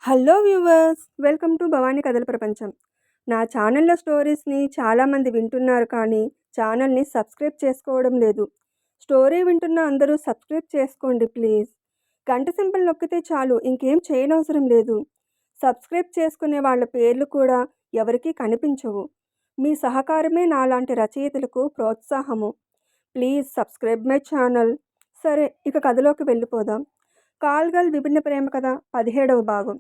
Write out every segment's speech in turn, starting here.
Hello viewers, welcome to Bhavani కథల ప్రపంచం. నా ఛానల్లో స్టోరీస్ని చాలామంది వింటున్నారు, కానీ ఛానల్ని సబ్స్క్రైబ్ చేసుకోవడం లేదు. స్టోరీ వింటున్న అందరూ సబ్స్క్రైబ్ చేసుకోండి ప్లీజ్. గంట సింబల్ నొక్కితే చాలు, ఇంకేం చేయనవసరం లేదు. సబ్స్క్రైబ్ చేసుకునే వాళ్ళ పేర్లు కూడా ఎవరికీ కనిపించవు. మీ సహకారమే నాలాంటి రచయితలకు ప్రోత్సాహము. Please subscribe my channel. సరే, ఇక కథలోకి వెళ్ళిపోదాం. కాల్గల్ విభిన్న ప్రేమ కథ 17వ భాగం.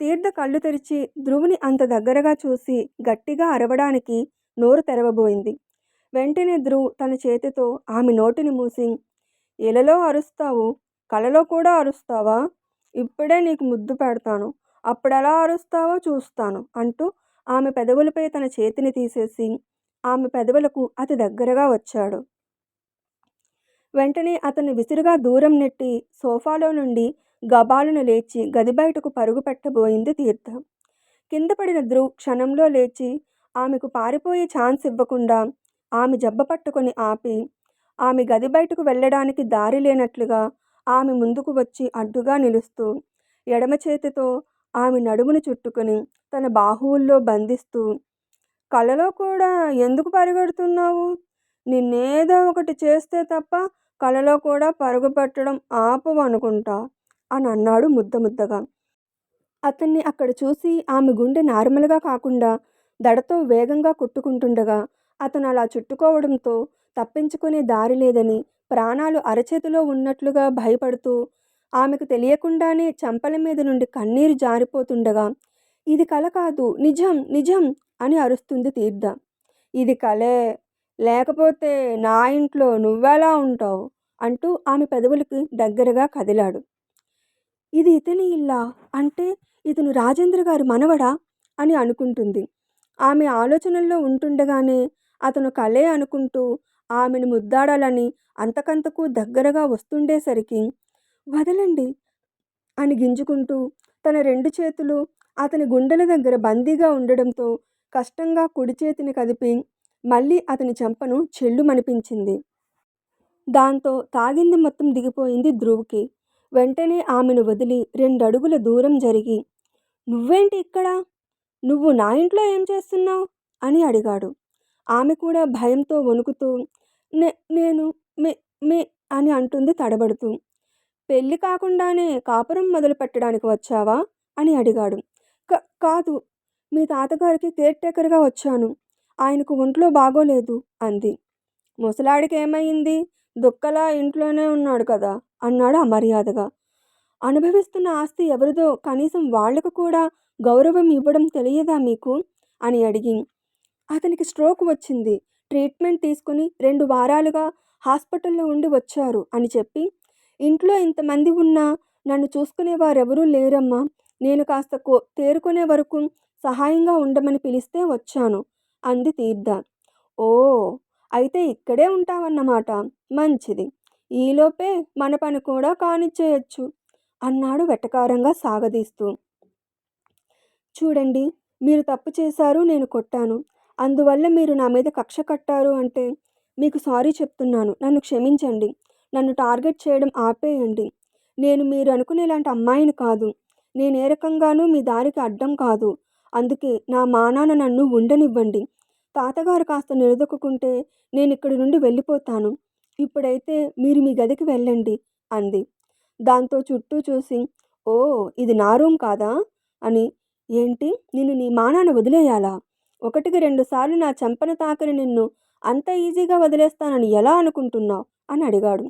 తీర్థ కళ్ళు తెరిచి ధ్రువుని అంత దగ్గరగా చూసి గట్టిగా అరవడానికి నోరు తెరవబోయింది. వెంటనే ధ్రువ్ తన చేతితో ఆమె నోటిని మూసి, ఇలలో అరుస్తావు, కలలో కూడా అరుస్తావా? ఇప్పుడే నీకు ముద్దు పెడతాను, అప్పుడెలా అరుస్తావో చూస్తాను అంటూ ఆమె పెదవులపై తన చేతిని తీసేసి ఆమె పెదవులకు అతి దగ్గరగా వచ్చాడు. వెంటనే అతన్ని విసురుగా దూరం నెట్టి సోఫాలో నుండి గబాలును లేచి గది బయటకు పరుగు పెట్టబోయింది తీర్థ. కింద పడిన ధ్రువ్ క్షణంలో లేచి ఆమెకు పారిపోయే ఛాన్స్ ఇవ్వకుండా ఆమె జబ్బ పట్టుకొని ఆపి, ఆమె గది బయటకు వెళ్ళడానికి దారి లేనట్లుగా ఆమె ముందుకు వచ్చి అడ్డుగా నిలుస్తూ ఎడమ చేతితో ఆమె నడుమును చుట్టుకొని తన బాహువుల్లో బంధిస్తూ, కలలో కూడా ఎందుకు పరిగెడుతున్నావు? నిన్నేదో ఒకటి చేస్తే తప్ప కలలో కూడా పరుగు పెట్టడం ఆపవనుకుంటా అని అన్నాడు ముద్దగా. అతన్ని అక్కడ చూసి ఆమె గుండె నార్మల్గా కాకుండా దడతో వేగంగా కొట్టుకుంటుండగా అతను అలా చుట్టుకోవడంతో తప్పించుకునే దారి లేదని ప్రాణాలు అరచేతిలో ఉన్నట్లుగా భయపడుతూ ఆమెకు తెలియకుండానే చెంపల మీద నుండి కన్నీరు జారిపోతుండగా, ఇది కల కాదు, నిజం నిజం అని అరుస్తుంది తీర్థ. ఇది కలే, లేకపోతే నా ఇంట్లో నువ్వెలా ఉంటావు అంటూ ఆమె పెదవులకి దగ్గరగా కదిలాడు. ఇది ఇతని ఇల్లా? అంటే ఇతను రాజేంద్ర గారి మనవడా అని అనుకుంటుంది. ఆమె ఆలోచనల్లో ఉంటుండగానే అతను కలే అనుకుంటూ ఆమెను ముద్దాడాలని అంతకంతకు దగ్గరగా వస్తుండేసరికి, వదలండి అని గింజుకుంటూ తన రెండు చేతులు అతని గుండెల దగ్గర బందీగా ఉండడంతో కష్టంగా కుడి చేతిని కదిపి మళ్ళీ అతని చెంపను చెల్లుమనిపించింది. దాంతో తాగింది మొత్తం దిగిపోయింది ధ్రువ్కి. వెంటనే ఆమెను వదిలి 2 అడుగుల దూరం జరిగి, నువ్వేంటి ఇక్కడ? నువ్వు నా ఇంట్లో ఏం చేస్తున్నావు అని అడిగాడు. ఆమె కూడా భయంతో వణుకుతూ, నేను మే మే అని అంటుంది తడబడుతూ. పెళ్ళి కాకుండానే కాపురం మొదలు పెట్టడానికి వచ్చావా అని అడిగాడు. కాదు, మీ తాతగారికి కేర్ టేకర్గా వచ్చాను, ఆయనకు ఒంట్లో బాగోలేదు అంది. ముసలాడికి ఏమైంది? దుక్కలా ఇంట్లోనే ఉన్నాడు కదా అన్నాడు అమర్యాదగా. అనుభవిస్తున్న ఆస్తి ఎవరిదో కనీసం వాళ్లకు కూడా గౌరవం ఇవ్వడం తెలియదా మీకు అని అడిగి, అతనికి స్ట్రోక్ వచ్చింది, ట్రీట్మెంట్ తీసుకుని 2 వారాలుగా హాస్పిటల్లో ఉండి వచ్చారు అని చెప్పి, ఇంట్లో ఇంతమంది ఉన్నా నన్ను చూసుకునేవారెవరూ లేరమ్మా, నేను కాస్త తేరుకునే వరకు సహాయంగా ఉండమని పిలిస్తే వచ్చాను అంది తీర్థ. ఓ, అయితే ఇక్కడే ఉంటావన్నమాట, మంచిది, ఈలోపే మన పని కూడా కానిచ్చేయచ్చు అన్నాడు వెటకారంగా సాగదీస్తూ. చూడండి, మీరు తప్పు చేశారు, నేను కొట్టాను, అందువల్ల మీరు నా మీద కక్ష కట్టారు అంటే మీకు సారీ చెప్తున్నాను, నన్ను క్షమించండి, నన్ను టార్గెట్ చేయడం ఆపేయండి. నేను మీరు అనుకునేలాంటి అమ్మాయిని కాదు, నేనే రకంగానూ మీ దారికి అడ్డం కాదు, అందుకే నా మానాన నన్ను ఉండనివ్వండి. తాతగారు కాస్త నిలదొక్కుంటే నేను ఇక్కడి నుండి వెళ్ళిపోతాను, ఇప్పుడైతే మీరు మీ గదికి వెళ్ళండి అంది. దాంతో చుట్టూ చూసి, ఓ, ఇది నా రూమ్ కాదా అని, ఏంటి నిన్ను నీ మానాన వదిలేయాలా? 1కి 2 సార్లు నా చెంపన తాకని నిన్ను అంత ఈజీగా వదిలేస్తానని ఎలా అనుకుంటున్నావు అని అడిగాడు.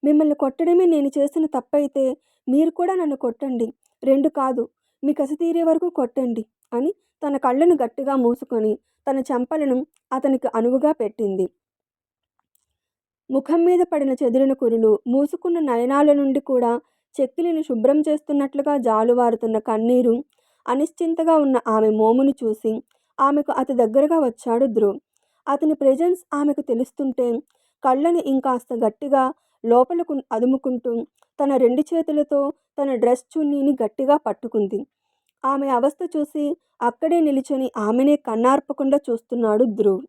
మిమ్మల్ని కొట్టడమే నేను చేసిన తప్పైతే మీరు కూడా నన్ను కొట్టండి, 2 కాదు, మీ కసి తీరే వరకు కొట్టండి అని తన కళ్ళను గట్టిగా మూసుకొని తన చెంపలను అతనికి అనువుగా పెట్టింది. ముఖం మీద పడిన చెదిరిన కురులు, మూసుకున్న నయనాల నుండి కూడా చెక్కిలిని శుభ్రం చేస్తున్నట్లుగా జాలువారుతున్న కన్నీరు, అనిశ్చింతగా ఉన్న ఆమె మోమును చూసి ఆమెకు అతి దగ్గరగా వచ్చాడు ధ్రువ్. అతని ప్రెజెన్స్ ఆమెకు తెలుస్తుంటే కళ్ళను ఇంకాస్త గట్టిగా లోపలకు అదుముకుంటూ తన 2 చేతులతో తన డ్రెస్ చున్నీని గట్టిగా పట్టుకుంది. ఆమె అవస్థ చూసి అక్కడే నిలుచొని ఆమెనే కన్నార్పకుండా చూస్తున్నాడు ధ్రువ్.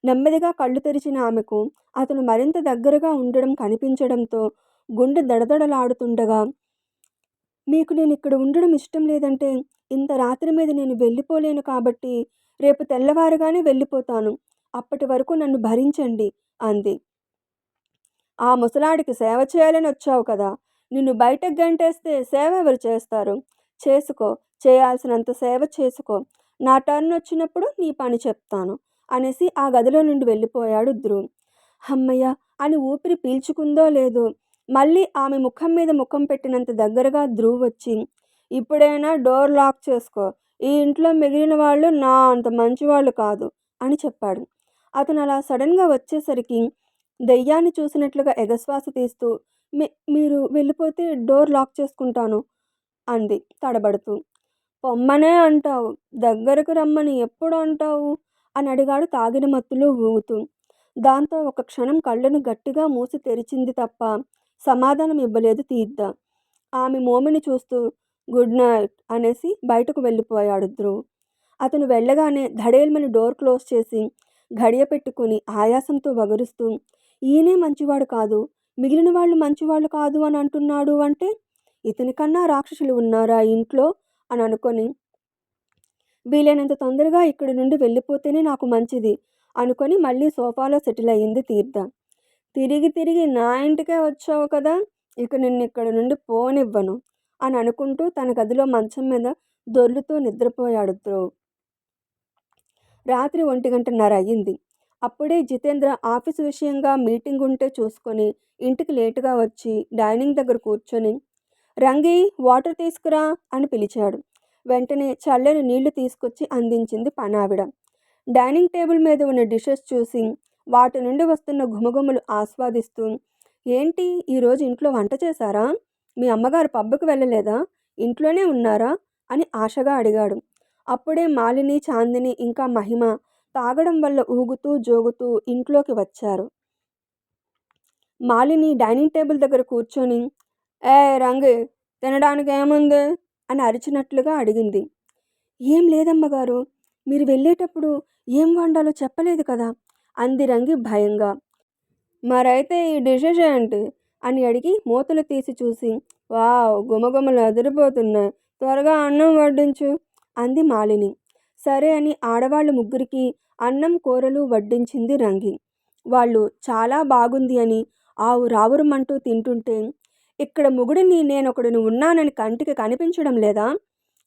నెమ్మదిగా కళ్ళు తెరిచిన ఆమెకు అతను మరింత దగ్గరగా ఉండడం కనిపించడంతో గుండె దడదడలాడుతుండగా, మీకు నేనిక్కడ ఉండడం ఇష్టం లేదంటే, ఇంత రాత్రి మీద నేను వెళ్ళిపోలేను కాబట్టి, రేపు తెల్లవారగానే వెళ్ళిపోతాను. అప్పటి వరకు నన్ను భరించండి అంది. ఆ ముసలాడికి సేవ చేయాలనొచ్చావు కదా! నిన్ను బయటకు గంటేస్తే సేవ ఎవరు చేస్తారు? చేసుకో. చేయాల్సినంత సేవ చేసుకో. నా టర్నొచ్చినప్పుడు నీ పని చెప్తాను అనేసి ఆ గదిలో నుండి వెళ్ళిపోయాడు ధ్రువ్. హమ్మయ్య! అని ఊపిరి పీల్చుకుందో లేదో, మళ్ళీ ఆమె ముఖం మీద ముఖం పెట్టినంత దగ్గరగా ధ్రువ్ వచ్చి, ఇప్పుడైనా డోర్ లాక్ చేసుకో. ఈ ఇంట్లో మిగిలిన వాళ్ళు నా అంత మంచివాళ్ళు కాదు అని చెప్పాడు. అతనలా సడన్‌గా వచ్చేసరికి దెయ్యాన్ని చూసినట్లుగా ఎగశ్వాస తీస్తూ, మీ మీరు వెళ్ళిపోతే డోర్ లాక్ చేసుకుంటాను అంది తడబడుతూ. పొమ్మనే అంటావు. దగ్గరకు రమ్మని ఎప్పుడు అంటావు? అని అడిగాడు తాగిన మత్తులో ఊగుతూ. దాంతో ఒక క్షణం కళ్ళను గట్టిగా మూసి తెరిచింది తప్ప సమాధానం ఇవ్వలేదు తీర్థ. ఆమె మోమిని చూస్తూ గుడ్ నైట్ అనేసి బయటకు వెళ్ళిపోయాడు ధ్రువ్. అతను వెళ్ళగానే ధడేల్మని డోర్ క్లోజ్ చేసి గడియ పెట్టుకుని ఆయాసంతో వగరుస్తూ, ఈయనే మంచివాడు కాదు, మిగిలిన వాళ్ళు మంచివాళ్ళు కాదు అని అంటున్నాడు అంటే, ఇతనికన్నా రాక్షసులు ఉన్నారా ఇంట్లో అని అనుకొని, వీలైనంత తొందరగా ఇక్కడి నుండి వెళ్ళిపోతేనే నాకు మంచిది అనుకొని మళ్ళీ సోఫాలో సెటిల్ అయ్యింది తీర్థ. తిరిగి తిరిగి నా ఇంటికే వచ్చావు కదా, ఇక నిన్నిక్కడి నుండి పోనివ్వను అని అనుకుంటూ తన గదిలో మంచం మీద దొర్లుతూ నిద్రపోయాడు ధ్రువ్. రాత్రి 1:30 అయ్యింది. అప్పుడే జితేంద్ర ఆఫీసు విషయంగా మీటింగ్ ఉంటే చూసుకొని ఇంటికి లేటుగా వచ్చి డైనింగ్ దగ్గర కూర్చొని, రంగి వాటర్ తీసుకురా అని పిలిచాడు. వెంటనే చల్లని నీళ్లు తీసుకొచ్చి అందించింది పనావిడ. డైనింగ్ టేబుల్ మీద ఉన్న డిషెస్ చూసి వాటి నుండి వస్తున్న ఘుమఘుమలు ఆస్వాదిస్తూ, ఏంటి ఈరోజు ఇంట్లో వంట చేశారా? మీ అమ్మగారు పబ్బుకు వెళ్ళలేదా? ఇంట్లోనే ఉన్నారా అని ఆశగా అడిగాడు. అప్పుడే మాలిని, చాందిని ఇంకా మహిమ తాగడం వల్ల ఊగుతూ జోగుతూ ఇంట్లోకి వచ్చారు. మాలిని డైనింగ్ టేబుల్ దగ్గర కూర్చొని, ఏ రంగి, తినడానికి ఏముంది అని అరిచినట్లుగా అడిగింది. ఏం లేదమ్మగారు, మీరు వెళ్ళేటప్పుడు ఏం వండాలో చెప్పలేదు కదా అంది రంగి భయంగా. మరైతే ఈ డిషెస్ ఏంటి అని అడిగి మూతలు తీసి చూసి, వావ్ గుమగుమలు అదిరిపోతున్నాయి, త్వరగా అన్నం వడ్డించు అంది మాలిని. సరే అని ఆడవాళ్ళు ముగ్గురికి అన్నం కూరలు వడ్డించింది రంగి. వాళ్ళు చాలా బాగుంది అని రావురమంటూ తింటుంటే, ఇక్కడ మొగుడిని నేనొకడిని ఉన్నానని కంటికి కనిపించడం లేదా?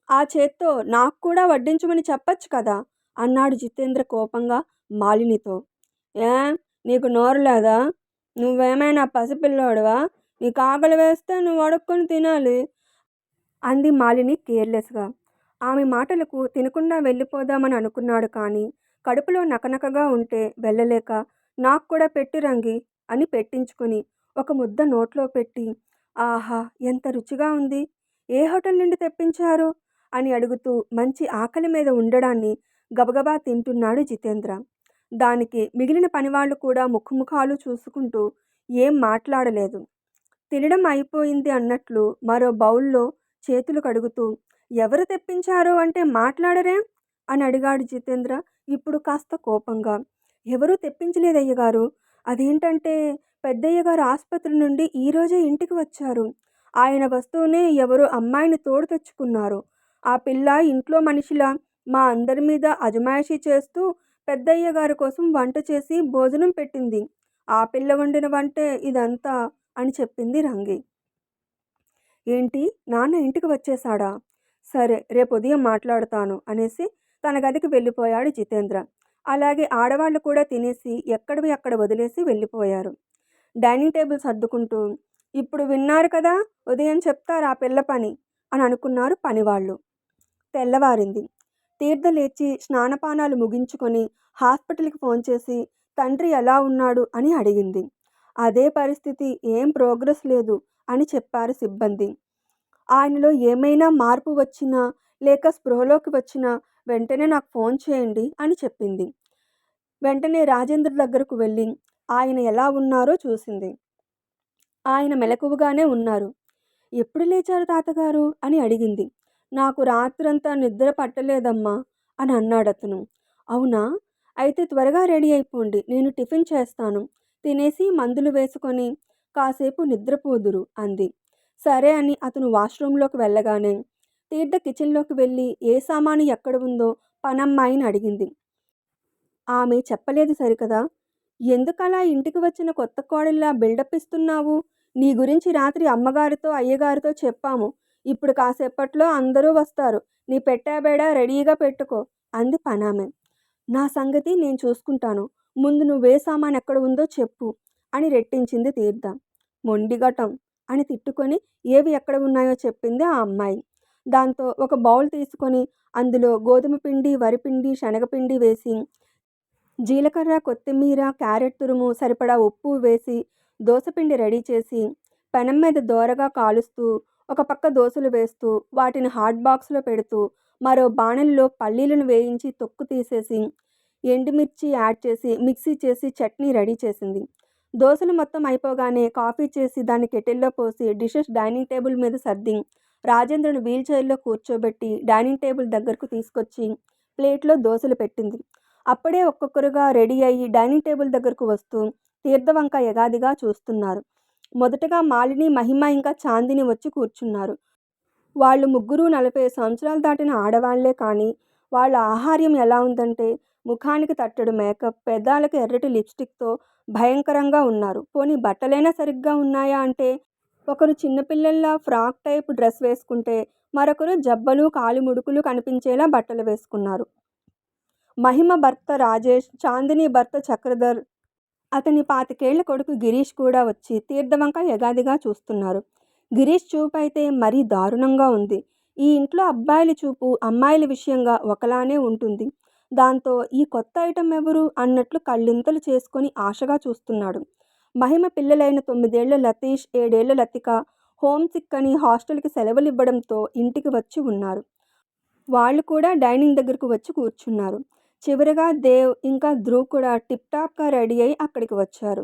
ఆ చేత్తో నాకు కూడా వడ్డించమని చెప్పచ్చు కదా అన్నాడు జితేంద్ర కోపంగా మాలినితో. ఏ, నీకు నోరు లేదా? నువ్వేమైనా పసిపిల్లోడివా? నీకు ఆకలి వేస్తే నువ్వు అడుక్కొని తినాలి అంది మాలిని కేర్లెస్గా. ఆమె మాటలకు తినకుండా వెళ్ళిపోదామని అనుకున్నాడు కానీ, కడుపులో నకనకగా ఉంటే వెళ్ళలేక, నాకు కూడా పెట్టు రంగి అని పెట్టించుకొని ఒక ముద్ద నోట్లో పెట్టి, ఆహా ఎంత రుచిగా ఉంది, ఏ హోటల్ నుండి తెప్పించారు అని అడుగుతూ మంచి ఆకలి మీద ఉండడాన్ని గబగబా తింటున్నాడు జితేంద్ర. దానికి మిగిలిన పనివాళ్ళు కూడా ముఖముఖాలు చూసుకుంటూ ఏం మాట్లాడలేదు. తినడం అయిపోయింది అన్నట్లు మరో బౌల్లో చేతులు కడుగుతూ, ఎవరు తెప్పించారో అంటే మాట్లాడరేం అని అడిగాడు జితేంద్ర ఇప్పుడు కాస్త కోపంగా. ఎవరూ తెప్పించలేదయ్యగారు. అదేంటంటే పెద్దయ్యగారు ఆసుపత్రి నుండి ఈరోజే ఇంటికి వచ్చారు. ఆయన వస్తూనే ఎవరో అమ్మాయిని తోడు తెచ్చుకున్నారు. ఆ పిల్ల ఇంట్లో మనిషిలా మా అందరి మీద అజమాయిషీ చేస్తూ పెద్దయ్యగారి కోసం వంట చేసి భోజనం పెట్టింది. ఆ పిల్ల వండిన వంటే ఇదంతా అని చెప్పింది రంగి. ఏంటి, నాన్న ఇంటికి వచ్చేశాడా? సరే, రేపు ఉదయం మాట్లాడుతాను అనేసి తన గదికి వెళ్ళిపోయాడు జితేంద్ర. అలాగే ఆడవాళ్ళు కూడా తినేసి ఎక్కడివి అక్కడ వదిలేసి వెళ్ళిపోయారు. డైనింగ్ టేబుల్ సర్దుకుంటూ, ఇప్పుడు విన్నారు కదా, ఉదయం చెప్తారు ఆ పిల్ల పని అని అనుకున్నారు పనివాళ్ళు. తెల్లవారింది. తీర్థ లేచి స్నానపానాలు ముగించుకొని హాస్పిటల్కి ఫోన్ చేసి తండ్రి ఎలా ఉన్నాడు అని అడిగింది. అదే పరిస్థితి, ఏం ప్రోగ్రెస్ లేదు అని చెప్పారు సిబ్బంది. ఆయనలో ఏమైనా మార్పు వచ్చినా లేక స్పృహలోకి వచ్చినా వెంటనే నాకు ఫోన్ చేయండి అని చెప్పింది. వెంటనే రాజేంద్ర దగ్గరకు వెళ్ళి ఆయన ఎలా ఉన్నారో చూసింది. ఆయన మెలకువగానే ఉన్నారు. ఎప్పుడు లేచారు తాతగారు అని అడిగింది. నాకు రాత్రంతా నిద్ర పట్టలేదమ్మా అని అన్నాడతను. అవునా, అయితే త్వరగా రెడీ అయిపోండి, నేను టిఫిన్ చేస్తాను, తినేసి మందులు వేసుకొని కాసేపు నిద్రపోదురు అంది. సరే అని అతను వాష్రూమ్లోకి వెళ్ళగానే తీర్థ కిచెన్లోకి వెళ్ళి ఏ సామాను ఎక్కడ ఉందో పనమ్మాయిని అడిగింది. ఆమె చెప్పలేదు సరికదా! ఎందుకలా ఇంటికి వచ్చిన కొత్త కోడలిలా బిల్డప్ ఇస్తున్నావు? నీ గురించి రాత్రి అమ్మగారితో, అయ్యగారితో చెప్పాము. ఇప్పుడు కాసేపట్లో అందరూ వస్తారు. నీ పెట్టాబేడా రెడీగా పెట్టుకో అంది పనామె. నా సంగతి నేను చూసుకుంటాను. ముందు నువ్వే సామాను ఎక్కడ ఉందో చెప్పు అని రెట్టించింది తీర్థ. మొండిఘటం అని తిట్టుకొని ఏవి ఎక్కడ ఉన్నాయో చెప్పింది ఆ అమ్మాయి. దాంతో ఒక బౌల్ తీసుకొని అందులో గోధుమ పిండి, వరిపిండి, శనగపిండి వేసి జీలకర్ర, కొత్తిమీర, క్యారెట్ తురుము, సరిపడా ఉప్పు వేసి దోసపిండి రెడీ చేసి పెనం మీద దోరగా కాలుస్తూ ఒక పక్క దోసలు వేస్తూ వాటిని హాట్ బాక్స్లో పెడుతూ మరో బాణలిలో పల్లీలను వేయించి తొక్కు తీసేసి ఎండుమిర్చి యాడ్ చేసి మిక్సీ చేసి చట్నీ రెడీ చేసింది. దోసలు మొత్తం అయిపోగానే కాఫీ చేసి దాన్ని కెటిల్లో పోసి డిషెస్ డైనింగ్ టేబుల్ మీద సర్ది రాజేంద్రను వీల్ చైర్లో కూర్చోబెట్టి డైనింగ్ టేబుల్ దగ్గరకు తీసుకొచ్చి ప్లేట్లో దోసలు పెట్టింది. అప్పుడే ఒక్కొక్కరుగా రెడీ అయ్యి డైనింగ్ టేబుల్ దగ్గరకు వస్తూ తీర్థవంక యగాదిగా చూస్తున్నారు. మొదటగా మాలిని, మహిమ ఇంకా చాందిని వచ్చి కూర్చున్నారు. వాళ్ళు ముగ్గురు 40 సంవత్సరాలు దాటిన ఆడవాళ్లే. కానీ వాళ్ళ ఆహార్యం ఎలా ఉందంటే ముఖానికి తట్టడు మేకప్, పెదాలకు ఎర్రటి లిప్స్టిక్తో భయంకరంగా ఉన్నారు. పోనీ బట్టలైనా సరిగ్గా ఉన్నాయా అంటే ఒకరు చిన్నపిల్లల్లా ఫ్రాక్ టైప్ డ్రెస్ వేసుకుంటే మరొకరు జబ్బలు, కాలి ముడుకులు కనిపించేలా బట్టలు వేసుకున్నారు. మహిమ భర్త రాజేష్, చాందిని భర్త చక్రధర్, అతని 25 ఏళ్ల కొడుకు గిరీష్ కూడా వచ్చి తీర్థవంక యగాదిగా చూస్తున్నారు. గిరీష్ చూపు అయితే మరీ దారుణంగా ఉంది. ఈ ఇంట్లో అబ్బాయిల చూపు అమ్మాయిల విషయంగా ఒకలానే ఉంటుంది. దాంతో ఈ కొత్త ఐటెం ఎవరు అన్నట్లు కళ్ళింతలు చేసుకొని ఆశగా చూస్తున్నాడు. మహిమ పిల్లలైన 9 ఏళ్ల లతీష్, 7 ఏళ్ల లతిక హోమ్ సిక్ అని హాస్టల్కి సెలవులు ఇవ్వడంతో ఇంటికి వచ్చి ఉన్నారు. వాళ్ళు కూడా డైనింగ్ దగ్గరకు వచ్చి కూర్చున్నారు. చివరగా దేవ్ ఇంకా ధ్రువ్ కూడా టిప్ టాప్గా రెడీ అయి అక్కడికి వచ్చారు.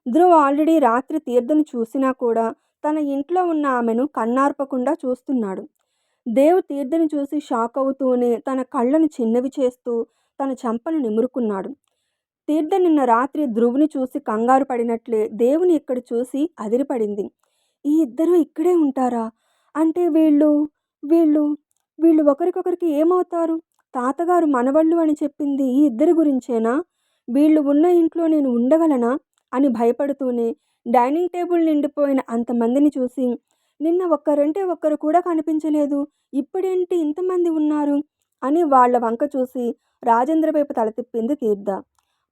ధ్రువ్ ఆల్రెడీ రాత్రి తీర్థను చూసినా కూడా తన ఇంట్లో ఉన్న ఆమెను కన్నార్పకుండా చూస్తున్నాడు. దేవ్ తీర్థను చూసి షాక్ అవుతూనే తన కళ్ళను చిన్నవి చేస్తూ తన చెంపను నిమురుకున్నాడు. తీర్థ నిన్న రాత్రి ధ్రువుని చూసి కంగారు పడినట్లే దేవుని ఇక్కడ చూసి అదిరిపడింది. ఈ ఇద్దరు ఇక్కడే ఉంటారా? అంటే వీళ్ళు వీళ్ళు వీళ్ళు ఒకరికొకరికి ఏమవుతారు? తాతగారు మనవళ్ళు అని చెప్పింది ఈ ఇద్దరి గురించేనా? వీళ్ళు ఉన్న ఇంట్లో నేను ఉండగలనా అని భయపడుతూనే డైనింగ్ టేబుల్ నిండిపోయిన అంతమందిని చూసి నిన్న ఒక్కరంటే ఒక్కరు కూడా కనిపించలేదు, ఇప్పుడేంటి ఇంతమంది ఉన్నారు అని వాళ్ల వంక చూసి రాజేంద్ర వైపు తల తిప్పింది తీర్థ.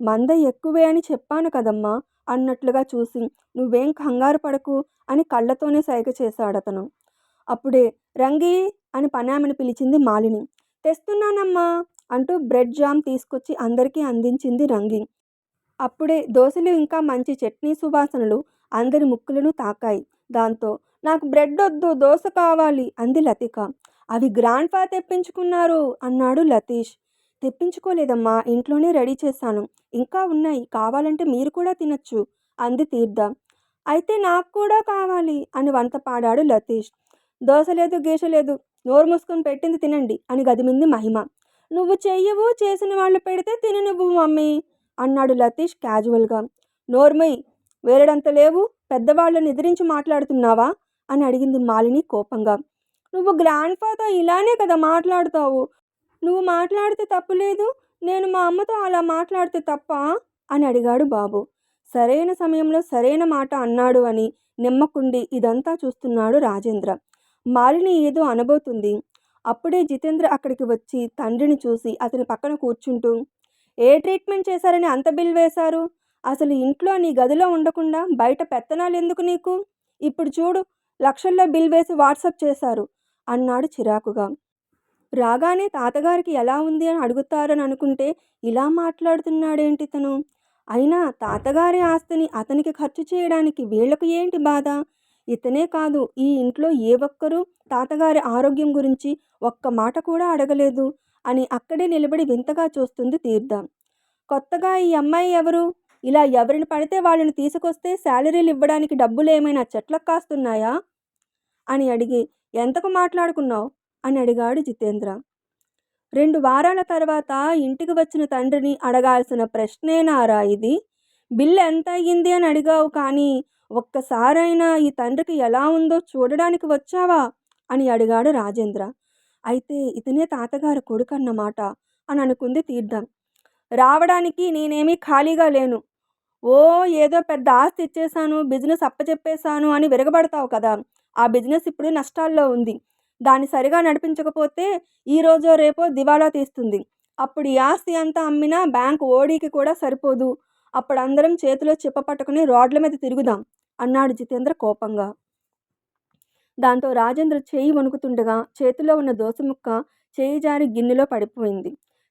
మంద ఎక్కువే అని చెప్పాను కదమ్మా అన్నట్లుగా చూసి నువ్వేం కంగారు పడకు అని కళ్ళతోనే సైగ చేశాడతను. అప్పుడే రంగి అని పనామెను పిలిచింది మాలిని. తెస్తున్నానమ్మా అంటూ బ్రెడ్ జామ్ తీసుకొచ్చి అందరికీ అందించింది రంగి. అప్పుడే దోశలు ఇంకా మంచి చట్నీ సువాసనలు అందరి ముక్కులను తాకాయి. దాంతో నాకు బ్రెడ్ వద్దు, దోశ కావాలి అంది లతిక. అవి గ్రాండ్ ఫా తెప్పించుకున్నారు అన్నాడు లతీష్. తెప్పించుకోలేదమ్మా, ఇంట్లోనే రెడీ చేశాను, ఇంకా ఉన్నాయి, కావాలంటే మీరు కూడా తినచ్చు అంది తీర్థ. అయితే నాకు కూడా కావాలి అని వంత పాడాడు లతీష్. దోశ లేదు, గీష లేదు, నోరు మూసుకొని పెట్టింది తినండి అని గదిమింది మహిమ. నువ్వు చెయ్యవు, చేసిన వాళ్ళు పెడితే తిననివ్వు మమ్మీ అన్నాడు లతీష్ క్యాజువల్గా. నోర్మయ్, వేరేడంత లేవు, పెద్దవాళ్ళని ఎదిరించి మాట్లాడుతున్నావా అని అడిగింది మాలిని కోపంగా. నువ్వు గ్రాండ్ ఫాతో ఇలానే కదా మాట్లాడుతావు, నువ్వు మాట్లాడితే తప్పులేదు, నేను మా అమ్మతో అలా మాట్లాడితే తప్ప అని అడిగాడు బాబు. సరైన సమయంలో సరైన మాట అన్నాడు అని నిమ్మకుండి ఇదంతా చూస్తున్నాడు రాజేంద్ర. మాలిని ఏదో అనబోతుంది. అప్పుడే జితేంద్ర అక్కడికి వచ్చి తండ్రిని చూసి అతని పక్కన కూర్చుంటూ, ఏ ట్రీట్మెంట్ చేశారని అంత బిల్ వేశారు? అసలు ఇంట్లో నీ గదిలో ఉండకుండా బయట పెత్తనాలు ఎందుకు నీకు? ఇప్పుడు చూడు, లక్షల్లో బిల్ వేసి వాట్సాప్ చేశారు అన్నాడు చిరాకుగా. రాగానే తాతగారికి ఎలా ఉంది అని అడుగుతారని అనుకుంటే ఇలా మాట్లాడుతున్నాడేంటి తను? అయినా తాతగారి ఆస్తిని అతనికి ఖర్చు చేయడానికి వీళ్లకు ఏంటి బాధ? ఇతనే కాదు, ఈ ఇంట్లో ఏ ఒక్కరూ తాతగారి ఆరోగ్యం గురించి ఒక్క మాట కూడా అడగలేదు అని అక్కడే నిలబడి వింతగా చూస్తుంది తీర్థ. కొత్తగా ఈ అమ్మాయి ఎవరు? ఇలా ఎవరిని పడితే వాళ్ళని తీసుకొస్తే శాలరీలు ఇవ్వడానికి డబ్బులు ఏమైనా చెట్లకు కాస్తున్నాయా అని అడిగి, ఎంతకు మాట్లాడుకున్నావు అని అడిగాడు జితేంద్ర. 2 వారాల తర్వాత ఇంటికి వచ్చిన తండ్రిని అడగాల్సిన ప్రశ్నేనారా ఇది? బిల్లు ఎంత అయ్యింది అని అడిగావు, కానీ ఒక్కసారైనా ఈ తండ్రికి ఎలా ఉందో చూడడానికి వచ్చావా అని అడిగాడు రాజేంద్ర. అయితే ఇతనే తాతగారి కొడుకన్నమాట అని అనుకుంది తీర్థం. రావడానికి నేనేమీ ఖాళీగా లేను. ఓ ఏదో పెద్ద ఆస్తి ఇచ్చేశాను, బిజినెస్ అప్పచెప్పేశాను అని విరగబడతావు కదా! ఆ బిజినెస్ ఇప్పుడు నష్టాల్లో ఉంది. దాన్ని సరిగా నడిపించకపోతే ఈరోజో రేపో దివాలా తీస్తుంది. అప్పుడు ఈ ఆస్తి అంతా అమ్మినా బ్యాంక్ ఓడీకి కూడా సరిపోదు. అప్పుడందరం చేతిలో చిప్ప పట్టుకుని రోడ్ల మీద తిరుగుదాం అన్నాడు జితేంద్ర కోపంగా. దాంతో రాజేంద్ర చేయి వణుకుతుండగా చేతిలో ఉన్న దోసముక్క చేయి జారి గిన్నెలో పడిపోయింది.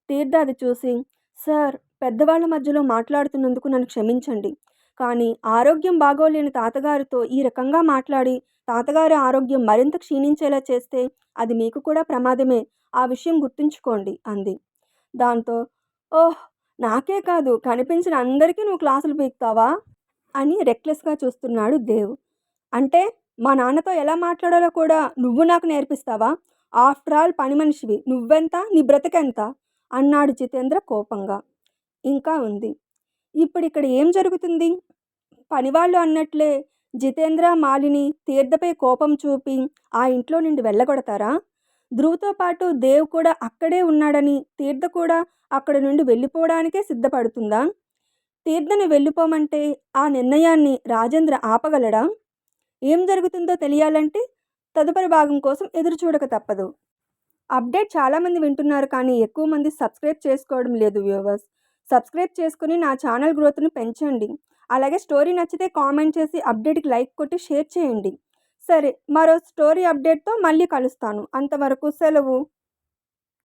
తీర్థ అది చూసి, సార్, పెద్దవాళ్ల మధ్యలో మాట్లాడుతున్నందుకు నన్ను క్షమించండి. కానీ ఆరోగ్యం బాగోలేని తాతగారితో ఈ రకంగా మాట్లాడి తాతగారి ఆరోగ్యం మరింత క్షీణించేలా చేస్తే అది మీకు కూడా ప్రమాదమే. ఆ విషయం గుర్తుంచుకోండి అంది. దాంతో, ఓహ్, నాకే కాదు కనిపించిన అందరికీ నువ్వు క్లాసులు పీకుతావా అని రెక్లెస్గా చూస్తున్నాడు దేవ్. అంటే మా నాన్నతో ఎలా మాట్లాడాలో కూడా నువ్వు నాకు నేర్పిస్తావా? ఆఫ్టర్ ఆల్ పని మనిషివి, నువ్వెంత, నీ బ్రతికెంత అన్నాడు జితేంద్ర కోపంగా. ఇంకా ఉంది. ఇప్పుడిక్కడ ఏం జరుగుతుంది? పనివాళ్ళు అన్నట్లే జితేంద్ర, మాలిని తీర్థపై కోపం చూపి ఆ ఇంట్లో నుండి వెళ్ళగొడతారా? ధ్రువ్తో పాటు దేవ్ కూడా అక్కడే ఉన్నాడని తీర్థ కూడా అక్కడ నుండి వెళ్ళిపోవడానికే సిద్ధపడుతుందా? తీర్థను వెళ్ళిపోమంటే ఆ నిర్ణయాన్ని రాజేంద్ర ఆపగలడా? ఏం జరుగుతుందో తెలియాలంటే తదుపరి భాగం కోసం ఎదురు చూడక తప్పదు. అప్డేట్ చాలామంది వింటున్నారు కానీ ఎక్కువ మంది సబ్స్క్రైబ్ చేసుకోవడం లేదు వ్యూవర్స్. సబ్స్క్రైబ్ చేసుకుని నా ఛానల్ గ్రోత్ని పెంచండి. అలాగే స్టోరీ నచ్చితే కామెంట్ చేసి అప్డేట్కి లైక్ కొట్టి షేర్ చేయండి. సరే, మరో స్టోరీ అప్డేట్తో మళ్ళీ కలుస్తాను. అంతవరకు సెలవు.